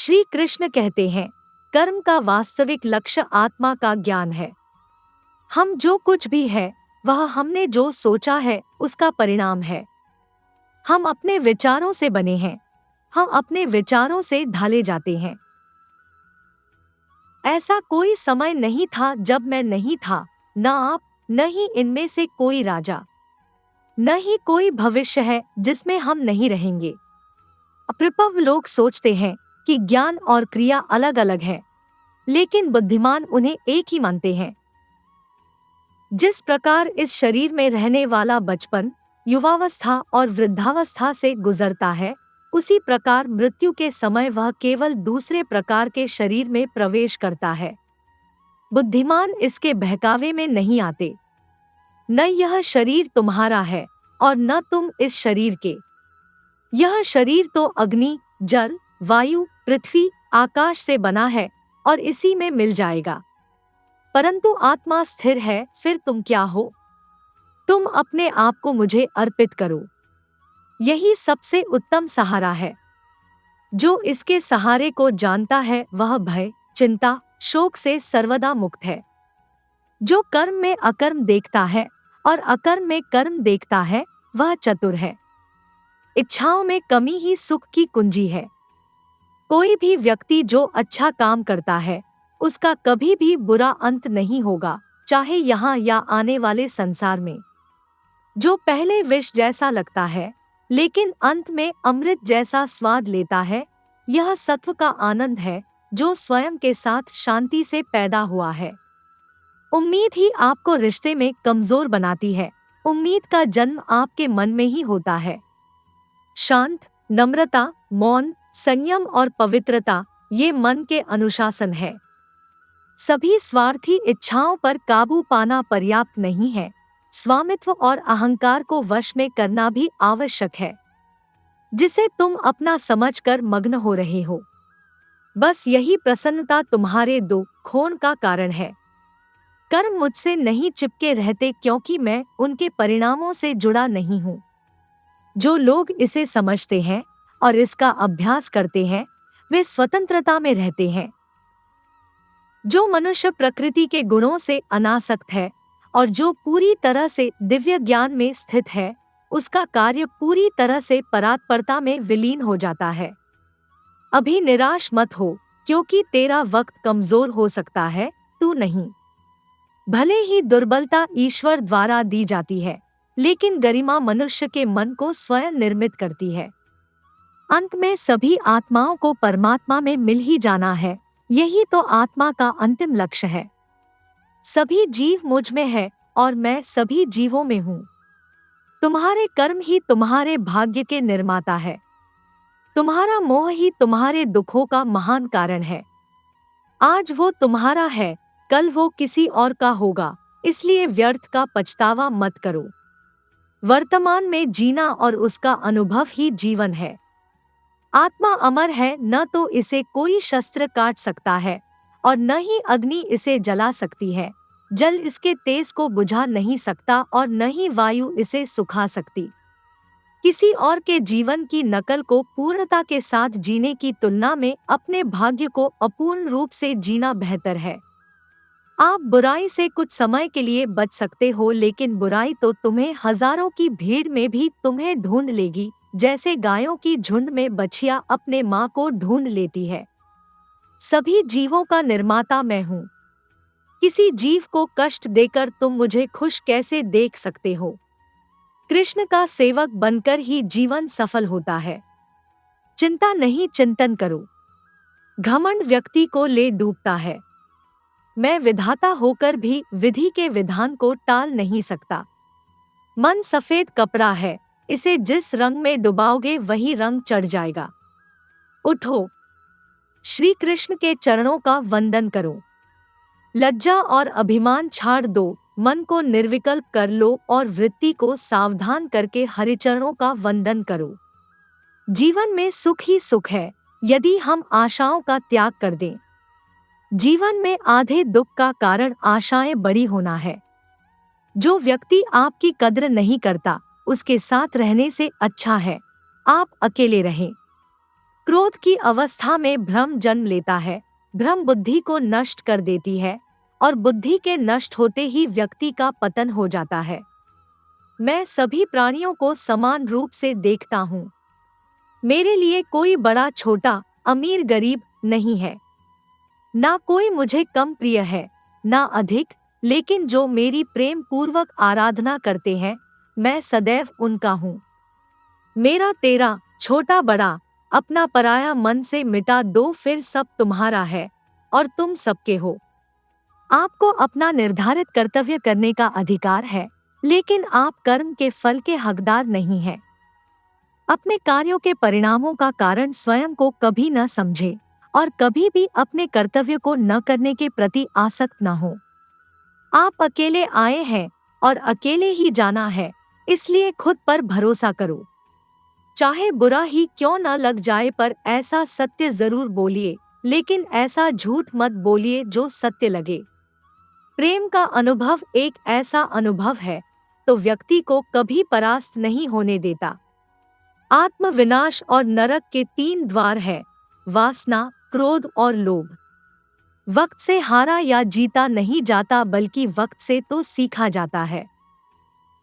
श्री कृष्ण कहते हैं, कर्म का वास्तविक लक्ष्य आत्मा का ज्ञान है। हम जो कुछ भी है वह हमने जो सोचा है उसका परिणाम है। हम अपने विचारों से बने हैं, हम अपने विचारों से ढाले जाते हैं। ऐसा कोई समय नहीं था जब मैं नहीं था, न आप, न ही इनमें से कोई राजा, न ही कोई भविष्य है जिसमें हम नहीं रहेंगे। अप्रपव लोग सोचते हैं कि ज्ञान और क्रिया अलग अलग है, लेकिन बुद्धिमान उन्हें एक ही मानते हैं। जिस प्रकार इस शरीर में रहने वाला बचपन, युवावस्था और वृद्धावस्था से गुजरता है, उसी प्रकार मृत्यु के समय वह केवल दूसरे प्रकार के शरीर में प्रवेश करता है। बुद्धिमान इसके बहकावे में नहीं आते। न यह शरीर तुम्हारा है और न तुम इस शरीर के। यह शरीर तो अग्नि, जल, वायु, पृथ्वी, आकाश से बना है और इसी में मिल जाएगा। परंतु आत्मा स्थिर है। फिर तुम क्या हो? तुम अपने आप को मुझे अर्पित करो। यही सबसे उत्तम सहारा है। जो इसके सहारे को जानता है वह भय, चिंता, शोक से सर्वदा मुक्त है। जो कर्म में अकर्म देखता है और अकर्म में कर्म देखता है वह चतुर है। इच्छाओं में कमी ही सुख की कुंजी है। कोई भी व्यक्ति जो अच्छा काम करता है उसका कभी भी बुरा अंत नहीं होगा, चाहे यहाँ या आने वाले संसार में। जो पहले विष जैसा लगता है लेकिन अंत में अमृत जैसा स्वाद लेता है, यह सत्व का आनंद है जो स्वयं के साथ शांति से पैदा हुआ है। उम्मीद ही आपको रिश्ते में कमजोर बनाती है। उम्मीद का जन्म आपके मन में ही होता है। शांत, नम्रता, मौन, संयम और पवित्रता ये मन के अनुशासन है। सभी स्वार्थी इच्छाओं पर काबू पाना पर्याप्त नहीं है। स्वामित्व और अहंकार को वश में करना भी आवश्यक है, जिसे तुम अपना समझकर मग्न हो रहे हो। बस यही प्रसन्नता तुम्हारे दुखों का कारण है। कर्म मुझसे नहीं चिपके रहते क्योंकि मैं उनके परिणामों से जुड़ा नहीं हूँ। जो लोग इसे समझते हैं और इसका अभ्यास करते हैं वे स्वतंत्रता में रहते हैं। जो मनुष्य प्रकृति के गुणों से अनासक्त है और जो पूरी तरह से दिव्य ज्ञान में स्थित है, उसका कार्य पूरी तरह से परात्परता में विलीन हो जाता है। अभी निराश मत हो, क्योंकि तेरा वक्त कमजोर हो सकता है, तू नहीं। भले ही दुर्बलता ईश्वर द्वारा दी जाती है, लेकिन गरिमा मनुष्य के मन को स्वयं निर्मित करती है। अंत में सभी आत्माओं को परमात्मा में मिल ही जाना है। यही तो आत्मा का अंतिम लक्ष्य है। सभी जीव मुझ में है और मैं सभी जीवों में हूँ। तुम्हारे कर्म ही तुम्हारे भाग्य के निर्माता है। तुम्हारा मोह ही तुम्हारे दुखों का महान कारण है। आज वो तुम्हारा है, कल वो किसी और का होगा, इसलिए व्यर्थ का पछतावा मत करो। वर्तमान में जीना और उसका अनुभव ही जीवन है। आत्मा अमर है, न तो इसे कोई शस्त्र काट सकता है और न ही अग्नि इसे जला सकती है। जल इसके तेज को बुझा नहीं सकता और न ही वायु इसे सुखा सकती। किसी और के जीवन की नकल को पूर्णता के साथ जीने की तुलना में अपने भाग्य को अपूर्ण रूप से जीना बेहतर है। आप बुराई से कुछ समय के लिए बच सकते हो, लेकिन बुराई तो तुम्हें हजारों की भीड़ में भी तुम्हें ढूंढ लेगी, जैसे गायों की झुंड में बछिया अपने माँ को ढूंढ लेती है। सभी जीवों का निर्माता मैं हूँ। किसी जीव को कष्ट देकर तुम मुझे खुश कैसे देख सकते हो? कृष्ण का सेवक बनकर ही जीवन सफल होता है। चिंता नहीं, चिंतन करो। घमंड व्यक्ति को ले डूबता है। मैं विधाता होकर भी विधि के विधान को टाल नहीं सकता। मन सफेद कपड़ा है, इसे जिस रंग में डुबाओगे वही रंग चढ़ जाएगा। उठो, श्री कृष्ण के चरणों का वंदन करो। लज्जा और अभिमान छाड़ दो, मन को निर्विकल्प कर लो और वृत्ति को सावधान करके हरिचरणों का वंदन करो। जीवन में सुख ही सुख है यदि हम आशाओं का त्याग कर दें। जीवन में आधे दुख का कारण आशाएं बड़ी होना है। जो व्यक्ति आपकी कद्र नहीं करता उसके साथ रहने से अच्छा है आप अकेले रहें। क्रोध की अवस्था में भ्रम जन्म लेता है। भ्रम बुद्धि को नष्ट कर देती है और बुद्धि के नष्ट होते ही व्यक्ति का पतन हो जाता है। मैं सभी प्राणियों को समान रूप से देखता हूँ। मेरे लिए कोई बड़ा छोटा, अमीर गरीब नहीं है। ना कोई मुझे कम प्रिय है, ना अधिक, लेकिन जो मेरी प्रेम पूर्वक आराधना करते हैं, मैं सदैव उनका हूँ। मेरा तेरा, छोटा बड़ा, अपना पराया मन से मिटा दो, फिर सब तुम्हारा है और तुम सबके हो। आपको अपना निर्धारित कर्तव्य करने का अधिकार है, लेकिन आप कर्म के फल के हकदार नहीं हैं। अपने कार्यों के परिणामों का कारण स्वयं को कभी न समझे और कभी भी अपने कर्तव्य को न करने के प्रति आसक्त न हो। आप अकेले आए हैं और अकेले ही जाना है, इसलिए खुद पर भरोसा करो। चाहे बुरा ही क्यों न लग जाए, पर ऐसा सत्य जरूर बोलिए, लेकिन ऐसा झूठ मत बोलिए जो सत्य लगे। प्रेम का अनुभव एक ऐसा अनुभव है तो व्यक्ति को कभी परास्त नहीं होने देता। आत्म विनाश और नरक के 3 द्वार है: वासना, क्रोध और लोभ। वक्त से हारा या जीता नहीं जाता, बल्कि वक्त से तो सीखा जाता है।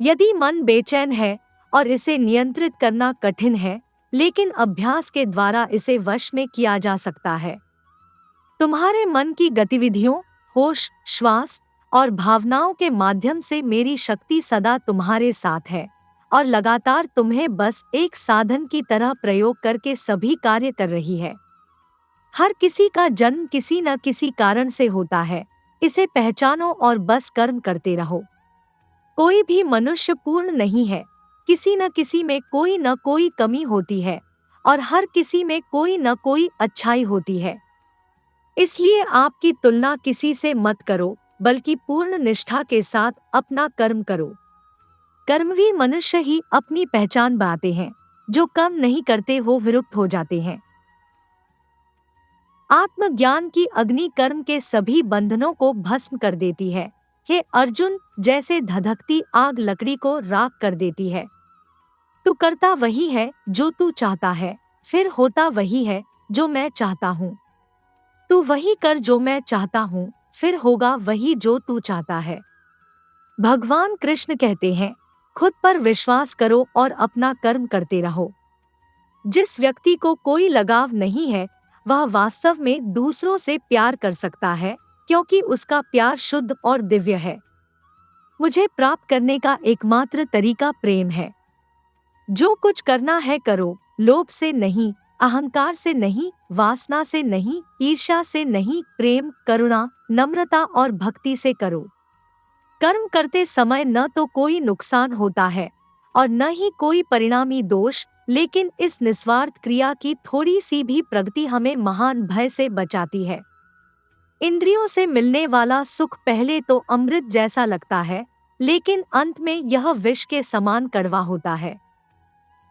यदि मन बेचैन है और इसे नियंत्रित करना कठिन है, लेकिन अभ्यास के द्वारा इसे वश में किया जा सकता है। तुम्हारे मन की गतिविधियों, होश, श्वास और भावनाओं के माध्यम से मेरी शक्ति सदा तुम्हारे साथ है और लगातार तुम्हें बस एक साधन की तरह प्रयोग करके सभी कार्य कर रही है। हर किसी का जन्म किसी न किसी कारण से होता है, इसे पहचानो और बस कर्म करते रहो। कोई भी मनुष्य पूर्ण नहीं है, किसी न किसी में कोई न कोई कमी होती है और हर किसी में कोई न कोई अच्छाई होती है। इसलिए आपकी तुलना किसी से मत करो, बल्कि पूर्ण निष्ठा के साथ अपना कर्म करो। कर्मवीर मनुष्य ही अपनी पहचान बनाते हैं, जो कर्म नहीं करते वो विरुक्त हो जाते हैं। आत्मज्ञान की अग्नि कर्म के सभी बंधनों को भस्म कर देती है। हे अर्जुन, जैसे धधकती आग लकड़ी को राख कर देती है। तू करता वही है जो तू चाहता है, फिर होता वही है जो मैं चाहता हूँ। तू वही कर जो मैं चाहता हूँ, फिर होगा वही जो तू चाहता है। भगवान कृष्ण कहते हैं, खुद पर विश्वास करो और अपना कर्म करते रहो। जिस व्यक्ति को कोई लगाव नहीं है, वह वास्तव में दूसरों से प्यार कर सकता है, क्योंकि उसका प्यार शुद्ध और दिव्य है। मुझे प्राप्त करने का एकमात्र तरीका प्रेम है। जो कुछ करना है करो, लोभ से नहीं, अहंकार से नहीं, वासना से नहीं, ईर्ष्या से नहीं, प्रेम, करुणा, नम्रता और भक्ति से करो। कर्म करते समय न तो कोई नुकसान होता है और न ही कोई परिणामी दोष, लेकिन इस निस्वार्थ क्रिया की थोड़ी सी भी प्रगति हमें महान भय से बचाती है। इंद्रियों से मिलने वाला सुख पहले तो अमृत जैसा लगता है, लेकिन अंत में यह विष के समान कड़वा होता है।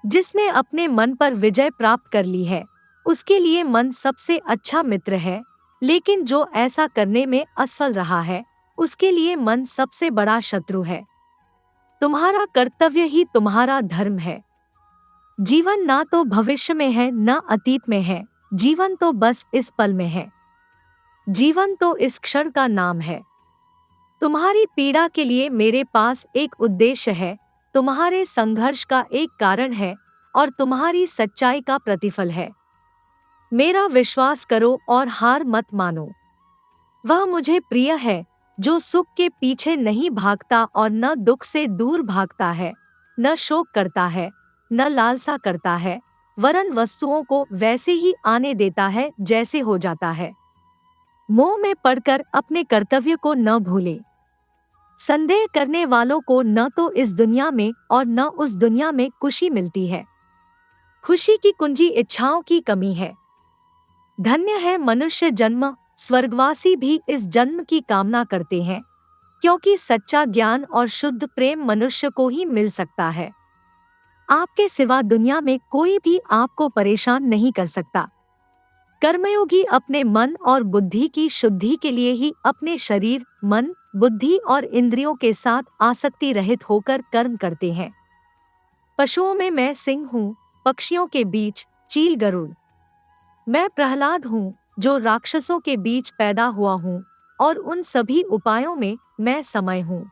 जिसने अपने मन पर विजय प्राप्त कर ली है, उसके लिए मन सबसे अच्छा मित्र है, लेकिन जो ऐसा करने में असफल रहा है, उसके लिए मन सबसे बड़ा शत्रु है। तुम्हारा कर्तव्य ही तुम्हारा धर्म है। जीवन ना तो भविष्य में है न अतीत में है, जीवन तो बस इस पल में है। जीवन तो इस क्षण का नाम है। तुम्हारी पीड़ा के लिए मेरे पास एक उद्देश्य है, तुम्हारे संघर्ष का एक कारण है और तुम्हारी सच्चाई का प्रतिफल है। मेरा विश्वास करो और हार मत मानो। वह मुझे प्रिय है जो सुख के पीछे नहीं भागता और न दुख से दूर भागता है, न शोक करता है, न लालसा करता है, वरन वस्तुओं को वैसे ही आने देता है जैसे हो जाता है। मोह में पड़कर अपने कर्तव्य को न भूले। संदेह करने वालों को न तो इस दुनिया में और न उस दुनिया में खुशी मिलती है। खुशी की कुंजी इच्छाओं की कमी है। धन्य है मनुष्य जन्म, स्वर्गवासी भी इस जन्म की कामना करते हैं, क्योंकि सच्चा ज्ञान और शुद्ध प्रेम मनुष्य को ही मिल सकता है। आपके सिवा दुनिया में कोई भी आपको परेशान नहीं कर सकता। कर्मयोगी अपने मन और बुद्धि की शुद्धि के लिए ही अपने शरीर, मन, बुद्धि और इंद्रियों के साथ आसक्ति रहित होकर कर्म करते हैं। पशुओं में मैं सिंह हूँ, पक्षियों के बीच चील गरुड़। मैं प्रहलाद हूँ जो राक्षसों के बीच पैदा हुआ हूँ और उन सभी उपायों में मैं समय हूँ।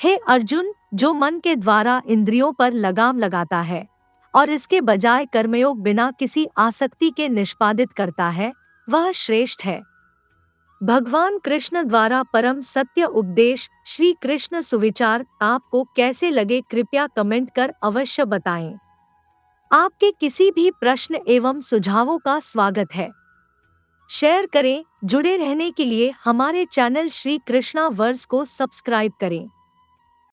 हे अर्जुन, जो मन के द्वारा इंद्रियों पर लगाम लगाता है और इसके बजाय कर्मयोग बिना किसी आसक्ति के निष्पादित करता है, वह श्रेष्ठ है। भगवान कृष्ण द्वारा परम सत्य उपदेश श्री कृष्ण सुविचार आपको कैसे लगे, कृपया कमेंट कर अवश्य बताएं। आपके किसी भी प्रश्न एवं सुझावों का स्वागत है। शेयर करें। जुड़े रहने के लिए हमारे चैनल श्री कृष्णा वर्स को सब्सक्राइब करें।